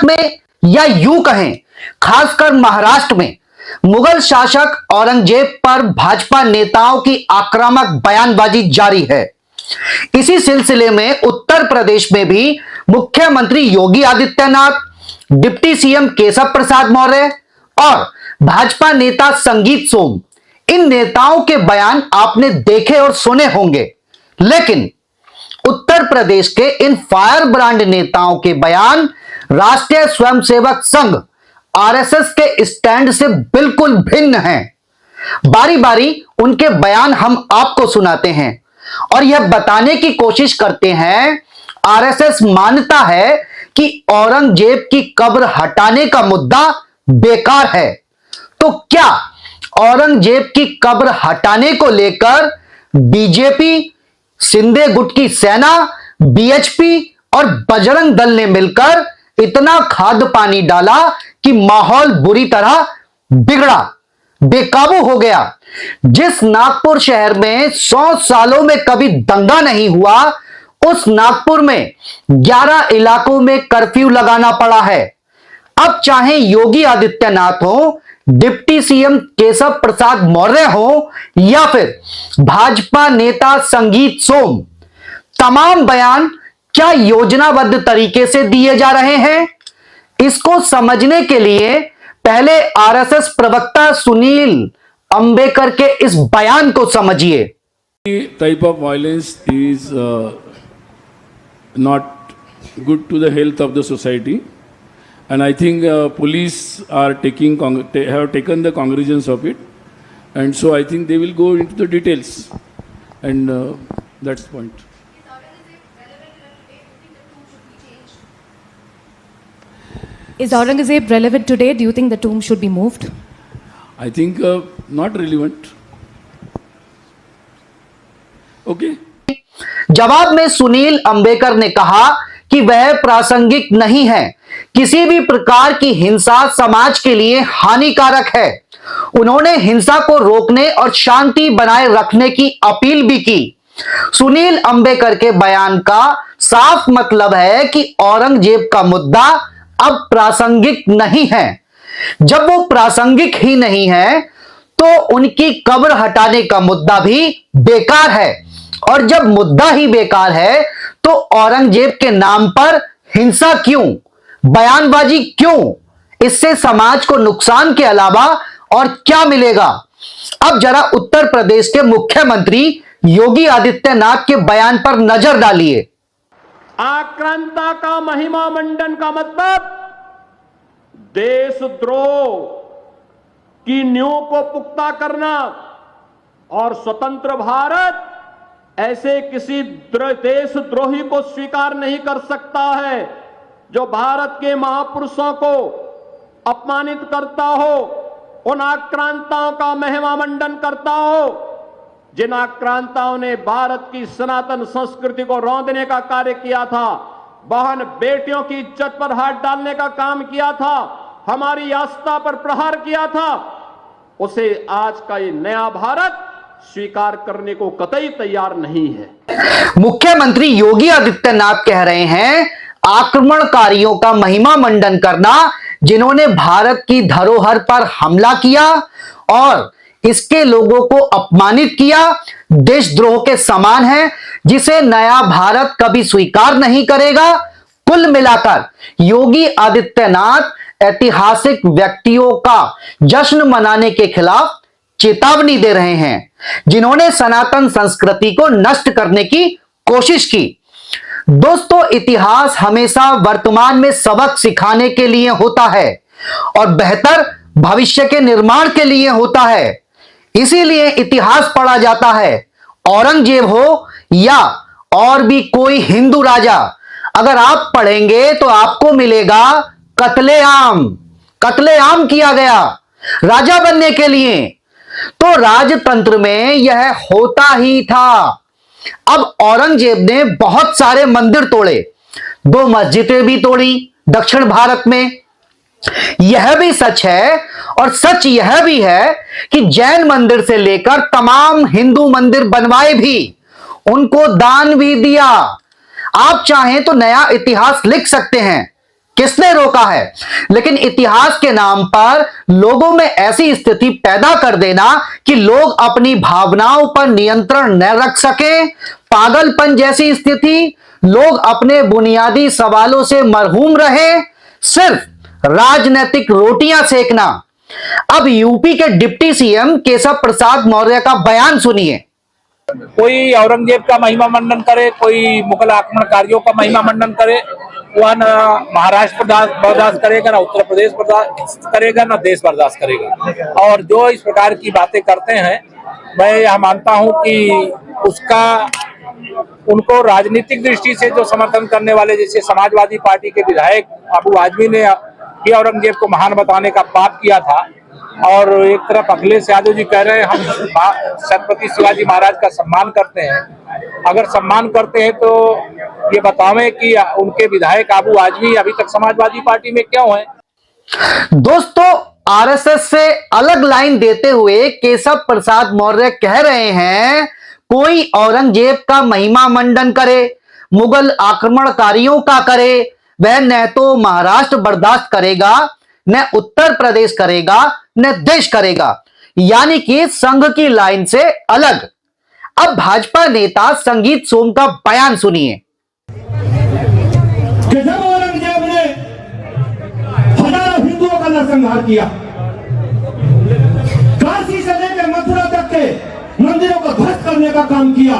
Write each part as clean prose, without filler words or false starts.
भारत में या यूं कहें खासकर महाराष्ट्र में मुगल शासक औरंगजेब पर भाजपा नेताओं की आक्रामक बयानबाजी जारी है। इसी सिलसिले में उत्तर प्रदेश में भी मुख्यमंत्री योगी आदित्यनाथ, डिप्टी सीएम केशव प्रसाद मौर्य और भाजपा नेता संगीत सोम, इन नेताओं के बयान आपने देखे और सुने होंगे। लेकिन उत्तर प्रदेश के इन फायर ब्रांड नेताओं के बयान राष्ट्रीय स्वयंसेवक संघ आरएसएस के स्टैंड से बिल्कुल भिन्न हैं। बारी बारी उनके बयान हम आपको सुनाते हैं और यह बताने की कोशिश करते हैं आरएसएस मानता है कि औरंगजेब की कब्र हटाने का मुद्दा बेकार है। तो क्या औरंगजेब की कब्र हटाने को लेकर बीजेपी, शिंदे गुट की सेना, बीएचपी और बजरंग दल ने मिलकर इतना खाद पानी डाला कि माहौल बुरी तरह बिगड़ा, बेकाबू हो गया। जिस नागपुर शहर में 100 सालों में कभी दंगा नहीं हुआ, उस नागपुर में 11 इलाकों में कर्फ्यू लगाना पड़ा है। अब चाहे योगी आदित्यनाथ हो, डिप्टी सीएम केशव प्रसाद मौर्य हो या फिर भाजपा नेता संगीत सोम, तमाम बयान क्या योजनाबद्ध तरीके से दिए जा रहे हैं? इसको समझने के लिए पहले आरएसएस प्रवक्ता सुनील अंबेकर के इस बयान को समझिए। Type of violence is not good to the health of the society and I think police are have taken the cognizance of it, and so I think they will go into the details, and that's the point. Is Aurangzeb relevant today? Do you think the tomb should be moved? I think not relevant. Okay. जवाब में सुनील अंबेकर ने कहा कि वह प्रासंगिक नहीं है। किसी भी प्रकार की हिंसा समाज के लिए हानिकारक है। उन्होंने हिंसा को रोकने और शांति बनाए रखने की अपील भी की। सुनील अंबेकर के बयान का साफ मतलब है कि औरंगजेब का मुद्दा अब प्रासंगिक नहीं है। जब वो प्रासंगिक ही नहीं है तो उनकी कब्र हटाने का मुद्दा भी बेकार है, और जब मुद्दा ही बेकार है तो औरंगजेब के नाम पर हिंसा क्यों, बयानबाजी क्यों? इससे समाज को नुकसान के अलावा और क्या मिलेगा? अब जरा उत्तर प्रदेश के मुख्यमंत्री योगी आदित्यनाथ के बयान पर नजर डालिए। आक्रांता का महिमा मंडन का मतलब देशद्रोह की नींव को पुख्ता करना, और स्वतंत्र भारत ऐसे किसी देशद्रोही को स्वीकार नहीं कर सकता है जो भारत के महापुरुषों को अपमानित करता हो, उन आक्रांताओं का महिमा मंडन करता हो जिन आक्रांताओं ने भारत की सनातन संस्कृति को रौंदने का कार्य किया था, बहन बेटियों की इज्जत पर हाथ डालने का काम किया था, हमारी आस्था पर प्रहार किया था। उसे आज का ये नया भारत स्वीकार करने को कतई तैयार नहीं है। मुख्यमंत्री योगी आदित्यनाथ कह रहे हैं आक्रमणकारियों का महिमा मंडन करना, जिन्होंने भारत की धरोहर पर हमला किया और इसके लोगों को अपमानित किया, देशद्रोह के समान है, जिसे नया भारत कभी स्वीकार नहीं करेगा। कुल मिलाकर योगी आदित्यनाथ ऐतिहासिक व्यक्तियों का जश्न मनाने के खिलाफ चेतावनी दे रहे हैं, जिन्होंने सनातन संस्कृति को नष्ट करने की कोशिश की। दोस्तों, इतिहास हमेशा वर्तमान में सबक सिखाने के लिए होता है और बेहतर भविष्य के निर्माण के लिए होता है। इसीलिए इतिहास पढ़ा जाता है। औरंगजेब हो या और भी कोई हिंदू राजा, अगर आप पढ़ेंगे तो आपको मिलेगा कत्लेआम। कत्लेआम किया गया राजा बनने के लिए, तो राजतंत्र में यह होता ही था। अब औरंगजेब ने बहुत सारे मंदिर तोड़े, 2 मस्जिदें भी तोड़ी दक्षिण भारत में। यह भी सच है, और सच यह भी है कि जैन मंदिर से लेकर तमाम हिंदू मंदिर बनवाए भी, उनको दान भी दिया। आप चाहें तो नया इतिहास लिख सकते हैं, किसने रोका है? लेकिन इतिहास के नाम पर लोगों में ऐसी स्थिति पैदा कर देना कि लोग अपनी भावनाओं पर नियंत्रण न रख सके, पागलपन जैसी स्थिति, लोग अपने बुनियादी सवालों से मरहूम रहे, सिर्फ राजनीतिक रोटियां सेकना। अब यूपी के डिप्टी सीएम केशव प्रसाद मौर्य का बयान सुनिए। कोई औरंगजेब का महिमा मंडन करे, कोई मुगल आक्रमणकारियों का महिमा मंडन करे, वह ना महाराष्ट्र बर्दाश्त करेगा, ना उत्तर प्रदेश बर्दाश्त करेगा, ना देश बर्दाश्त करेगा। और जो इस प्रकार की बातें करते हैं, मैं यह मानता हूं कि उसका उनको राजनीतिक दृष्टि से जो समर्थन करने वाले, जैसे समाजवादी पार्टी के विधायक अबू आजमी ने भी औरंगजेब को महान बताने का पाप किया था, और एक तरफ अखिलेश यादव जी कह रहे हैं हम छत्रपति शिवाजी महाराज का सम्मान करते हैं। अगर सम्मान करते हैं तो ये बतावें कि उनके विधायक अबू आजमी अभी तक समाजवादी पार्टी में क्यों हैं? दोस्तों, आरएसएस से अलग लाइन देते हुए केशव प्रसाद मौर्य कह रहे हैं कोई औरंगजेब का महिमा मंडन करे, मुगल आक्रमणकारियों का करे, वह न तो महाराष्ट्र बर्दाश्त करेगा, न उत्तर प्रदेश करेगा, न देश करेगा, यानी कि संघ की लाइन से अलग। अब भाजपा नेता संगीत सोम का बयान सुनिए। कि जब औरंगजेब ने हजारों हिंदुओं का नरसंहार किया, काशी से लेकर मथुरा तक के मंदिरों को ध्वस्त करने का काम किया,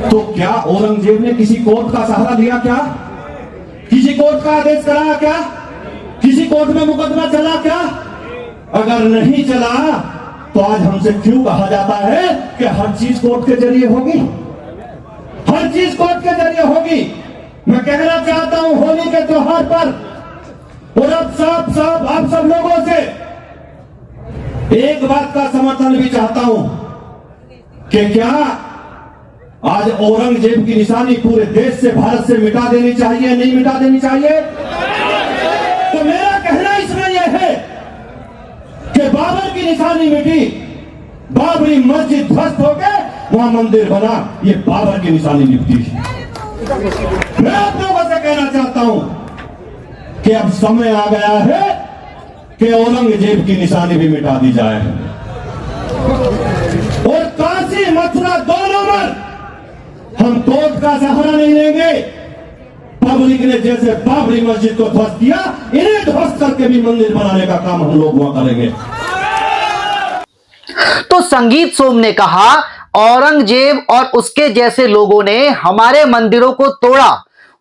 तो क्या औरंगजेब ने किसी कोर्ट का सहारा लिया? क्या किसी कोर्ट का आदेश कराया? क्या किसी कोर्ट में मुकदमा चला? क्या अगर नहीं चला तो आज हमसे क्यों कहा जाता है कि हर चीज कोर्ट के जरिए होगी, हर चीज कोर्ट के जरिए होगी? मैं कहना चाहता हूं होली के त्योहार पर और अब साफ आप सब लोगों से एक बात का समर्थन भी चाहता हूं कि क्या आज औरंगजेब की निशानी पूरे देश से, भारत से मिटा देनी चाहिए, नहीं मिटा देनी चाहिए? तो मेरा कहना इसमें यह है कि बाबर की निशानी मिटी, बाबरी मस्जिद ध्वस्त हो गए, वहां मंदिर बना, ये बाबर की निशानी निपटी। मैं आप लोगों से कहना चाहता हूं कि अब समय आ गया है कि औरंगजेब की निशानी भी मिटा दी जाए, और काशी मथुरा दोनों में हम कोर्ट का सहारा नहीं लेंगे। पब्लिक ने जैसे बाबरी मस्जिद को ध्वस्त किया, इन्हें ध्वस्त करके भी मंदिर बनाने का काम हम लोग वहां करेंगे। तो संगीत सोम ने कहा औरंगजेब और उसके जैसे लोगों ने हमारे मंदिरों को तोड़ा,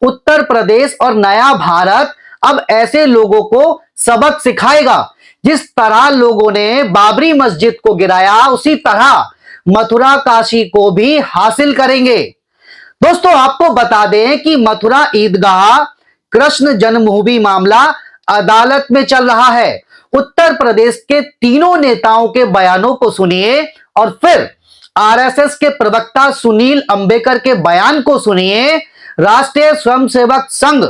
उत्तर प्रदेश और नया भारत अब ऐसे लोगों को सबक सिखाएगा। जिस तरह लोगों ने बाबरी मस्जिद को गिराया, उसी तरह मथुरा काशी को भी हासिल करेंगे। दोस्तों, आपको बता दें कि मथुरा ईदगाह कृष्ण जन्मभूमि मामला अदालत में चल रहा है। उत्तर प्रदेश के तीनों नेताओं के बयानों को सुनिए और फिर आरएसएस के प्रवक्ता सुनील अंबेकर के बयान को सुनिए। राष्ट्रीय स्वयंसेवक संघ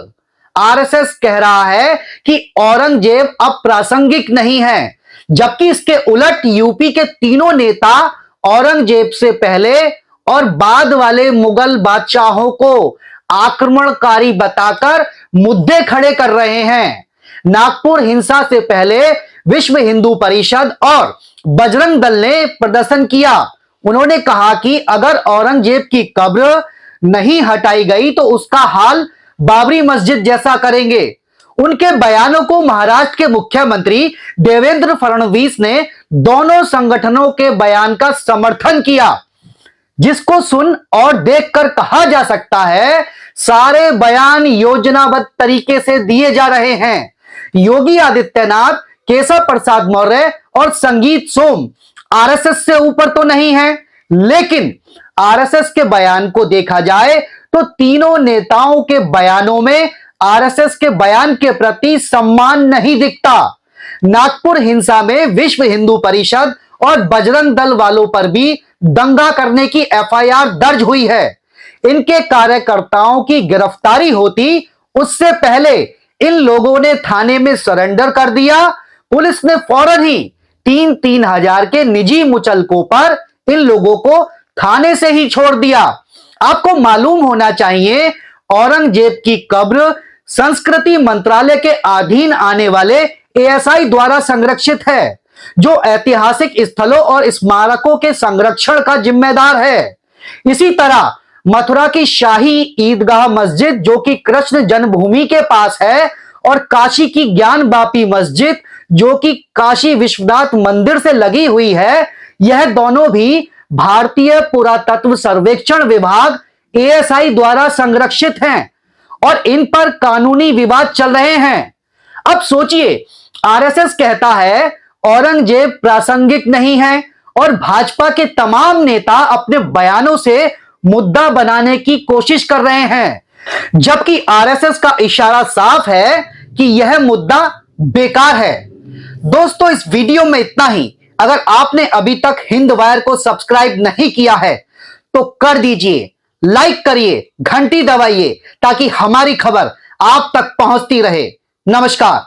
आरएसएस कह रहा है कि औरंगजेब अब प्रासंगिक नहीं है, जबकि इसके उलट यूपी के तीनों नेता औरंगजेब से पहले और बाद वाले मुगल बादशाहों को आक्रमणकारी बताकर मुद्दे खड़े कर रहे हैं। नागपुर हिंसा से पहले विश्व हिंदू परिषद और बजरंग दल ने प्रदर्शन किया। उन्होंने कहा कि अगर औरंगजेब की कब्र नहीं हटाई गई तो उसका हाल बाबरी मस्जिद जैसा करेंगे। उनके बयानों को महाराष्ट्र के मुख्यमंत्री देवेंद्र फडणवीस ने दोनों संगठनों के बयान का समर्थन किया, जिसको सुन और देखकर कहा जा सकता है सारे बयान योजनाबद्ध तरीके से दिए जा रहे हैं। योगी आदित्यनाथ, केशव प्रसाद मौर्य और संगीत सोम आरएसएस से ऊपर तो नहीं है, लेकिन आरएसएस के बयान को देखा जाए तो तीनों नेताओं के बयानों में आरएसएस के बयान के प्रति सम्मान नहीं दिखता। नागपुर हिंसा में विश्व हिंदू परिषद और बजरंग दल वालों पर भी दंगा करने की एफआईआर दर्ज हुई है। इनके कार्यकर्ताओं की गिरफ्तारी होती उससे पहले इन लोगों ने थाने में सरेंडर कर दिया। पुलिस ने फौरन ही 3-3 हजार के निजी मुचलकों पर इन लोगों को थाने से ही छोड़ दिया। आपको मालूम होना चाहिए औरंगजेब की कब्र संस्कृति मंत्रालय के अधीन आने वाले एएसआई द्वारा संरक्षित है, जो ऐतिहासिक स्थलों और स्मारकों के संरक्षण का जिम्मेदार है। इसी तरह मथुरा की शाही ईदगाह मस्जिद, जो कि कृष्ण जन्मभूमि के पास है, और काशी की ज्ञान बापी मस्जिद, जो कि काशी विश्वनाथ मंदिर से लगी हुई है, यह दोनों भी भारतीय पुरातत्व सर्वेक्षण विभाग एएसआई द्वारा संरक्षित हैं और इन पर कानूनी विवाद चल रहे हैं। अब सोचिए, आरएसएस कहता है औरंगजेब प्रासंगिक नहीं है और भाजपा के तमाम नेता अपने बयानों से मुद्दा बनाने की कोशिश कर रहे हैं, जबकि आरएसएस का इशारा साफ है कि यह मुद्दा बेकार है। दोस्तों, इस वीडियो में इतना ही। अगर आपने अभी तक हिंद वायर को सब्सक्राइब नहीं किया है तो कर दीजिए, लाइक करिए, घंटी दबाइए ताकि हमारी खबर आप तक पहुंचती रहे। नमस्कार।